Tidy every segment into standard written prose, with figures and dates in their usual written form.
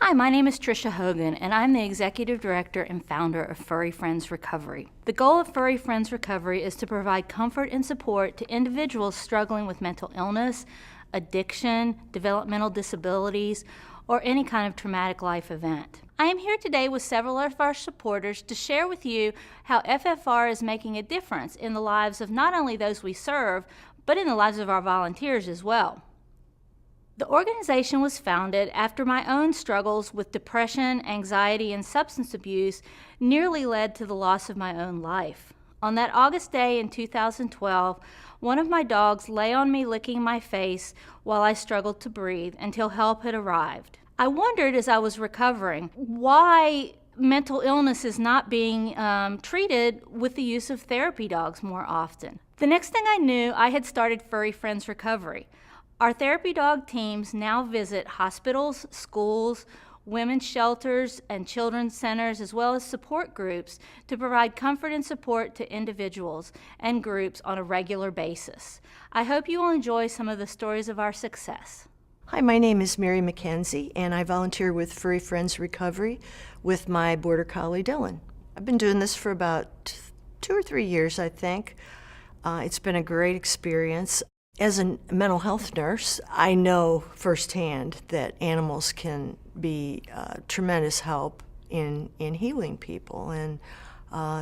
Hi, my name is Tricia Hogan, and I'm the Executive Director and founder of Furry Friends Recovery. The goal of Furry Friends Recovery is to provide comfort and support to individuals struggling with mental illness, addiction, developmental disabilities, or any kind of traumatic life event. I am here today with several of our supporters to share with you how FFR is making a difference in the lives of not only those we serve, but in the lives of our volunteers as well. The organization was founded after my own struggles with depression, anxiety, and substance abuse nearly led to the loss of my own life. On that August day in 2012, one of my dogs lay on me licking my face while I struggled to breathe until help had arrived. I wondered as I was recovering why mental illness is not being treated with the use of therapy dogs more often. The next thing I knew, I had started Furry Friends Recovery. Our therapy dog teams now visit hospitals, schools, women's shelters, and children's centers, as well as support groups to provide comfort and support to individuals and groups on a regular basis. I hope you will enjoy some of the stories of our success. Hi, my name is Mary McKenzie, and I volunteer with Furry Friends Recovery with my Border Collie, Dylan. I've been doing this for about 2 or 3 years, I think. It's been a great experience. As a mental health nurse, I know firsthand that animals can be tremendous help in healing people and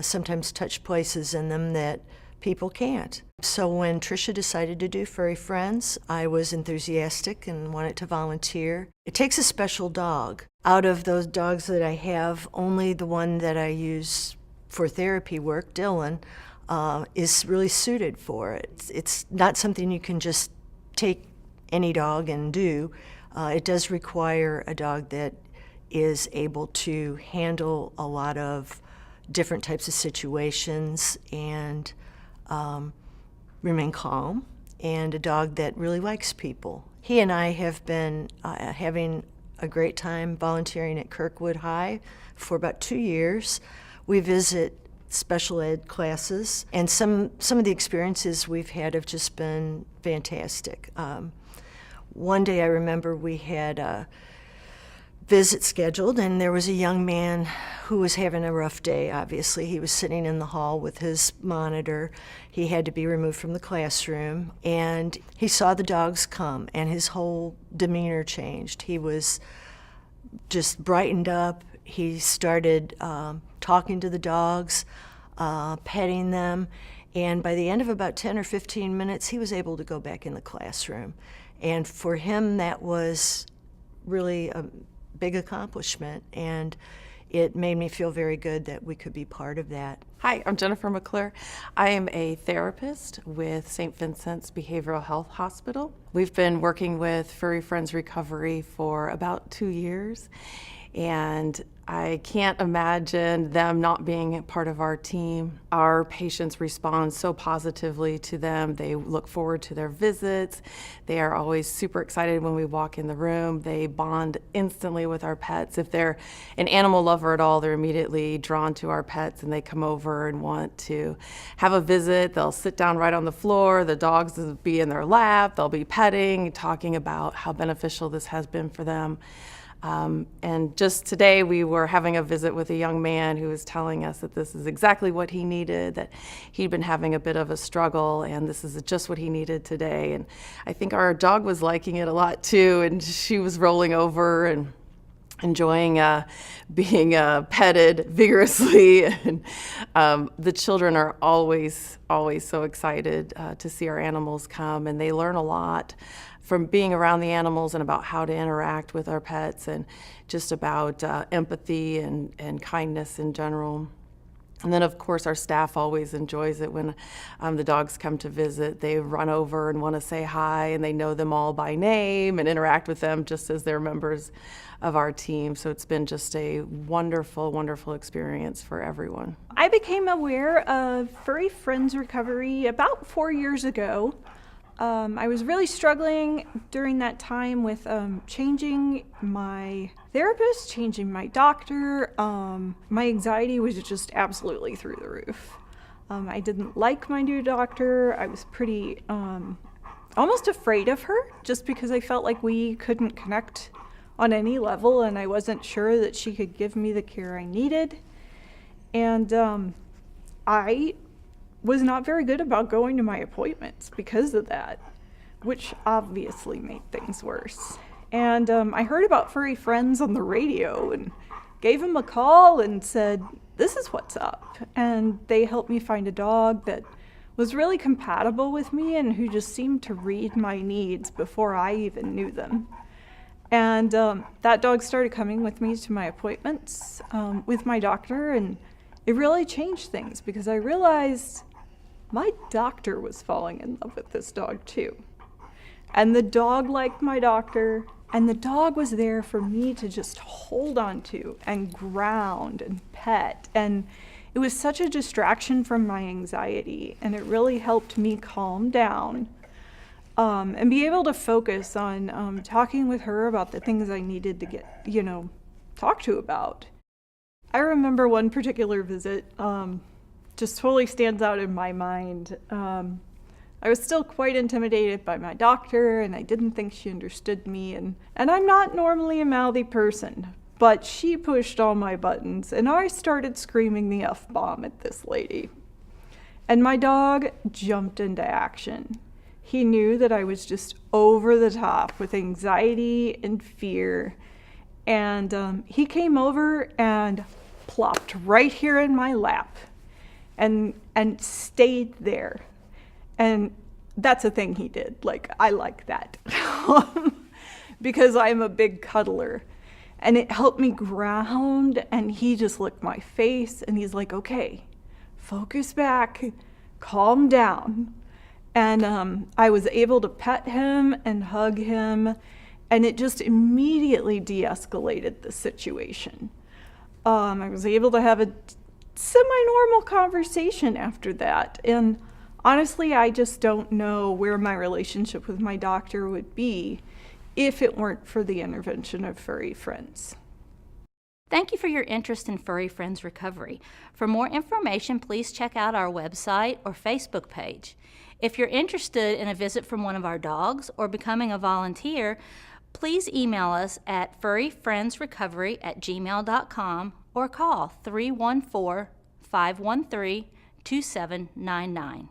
sometimes touch places in them that people can't. So when Tricia decided to do Furry Friends, I was enthusiastic and wanted to volunteer. It takes a special dog. Out of those dogs that I have, only the one that I use for therapy work, Dylan, is really suited for it. It's not something you can just take any dog and do. It does require a dog that is able to handle a lot of different types of situations and remain calm, and a dog that really likes people. He and I have been having a great time volunteering at Kirkwood High for about 2 years. We visit special ed classes, and some of the experiences we've had have just been fantastic. One day I remember we had a visit scheduled, and there was a young man who was having a rough day. Obviously, he was sitting in the hall with his monitor. He had to be removed from the classroom, and he saw the dogs come, and his whole demeanor changed. He was just brightened up. He started talking to the dogs, petting them, and by the end of about 10 or 15 minutes, he was able to go back in the classroom. And for him, that was really a big accomplishment, and it made me feel very good that we could be part of that. Hi, I'm Jennifer McClure. I am a therapist with St. Vincent's Behavioral Health Hospital. We've been working with Furry Friends Recovery for about 2 years, and I can't imagine them not being a part of our team. Our patients respond so positively to them. They look forward to their visits. They are always super excited when we walk in the room. They bond instantly with our pets. If they're an animal lover at all, they're immediately drawn to our pets, and they come over and want to have a visit. They'll sit down right on the floor. The dogs will be in their lap. They'll be petting, talking about how beneficial this has been for them. And just today we were having a visit with a young man who was telling us that this is exactly what he needed, that he'd been having a bit of a struggle, and this is just what he needed today. And I think our dog was liking it a lot too, and she was rolling over and enjoying being petted vigorously. And the children are always so excited to see our animals come, and they learn a lot from being around the animals and about how to interact with our pets, and just about empathy and kindness in general. And then, of course, our staff always enjoys it when the dogs come to visit. They run over and want to say hi, and they know them all by name and interact with them just as they're members of our team. So it's been just a wonderful, wonderful experience for everyone. I became aware of Furry Friends Recovery about 4 years ago. I was really struggling during that time with changing my therapist, changing my doctor. My anxiety was just absolutely through the roof. I didn't like my new doctor. I was pretty almost afraid of her, just because I felt like we couldn't connect on any level, and I wasn't sure that she could give me the care I needed. And I was not very good about going to my appointments because of that, which obviously made things worse. And I heard about Furry Friends on the radio and gave them a call and said, this is what's up. And they helped me find a dog that was really compatible with me and who just seemed to read my needs before I even knew them. And that dog started coming with me to my appointments with my doctor, and it really changed things because I realized my doctor was falling in love with this dog too. And the dog liked my doctor, and the dog was there for me to just hold on to and ground and pet. And it was such a distraction from my anxiety, and it really helped me calm down and be able to focus on talking with her about the things I needed to get, talk to about. I remember one particular visit just totally stands out in my mind. I was still quite intimidated by my doctor, and I didn't think she understood me, and I'm not normally a mouthy person, but she pushed all my buttons, and I started screaming the F-bomb at this lady. And my dog jumped into action. He knew that I was just over the top with anxiety and fear, and he came over and plopped right here in my lap and stayed there. And that's a thing he did. I like that because I'm a big cuddler. And it helped me ground, and he just licked my face, and he's like, okay, focus back, calm down. And I was able to pet him and hug him, and it just immediately de-escalated the situation. I was able to have a semi-normal conversation after that. And honestly, I just don't know where my relationship with my doctor would be if it weren't for the intervention of Furry Friends. Thank you for your interest in Furry Friends Recovery. For more information, please check out our website or Facebook page. If you're interested in a visit from one of our dogs or becoming a volunteer, please email us at furryfriendsrecovery@gmail.com or call 314-513-2799.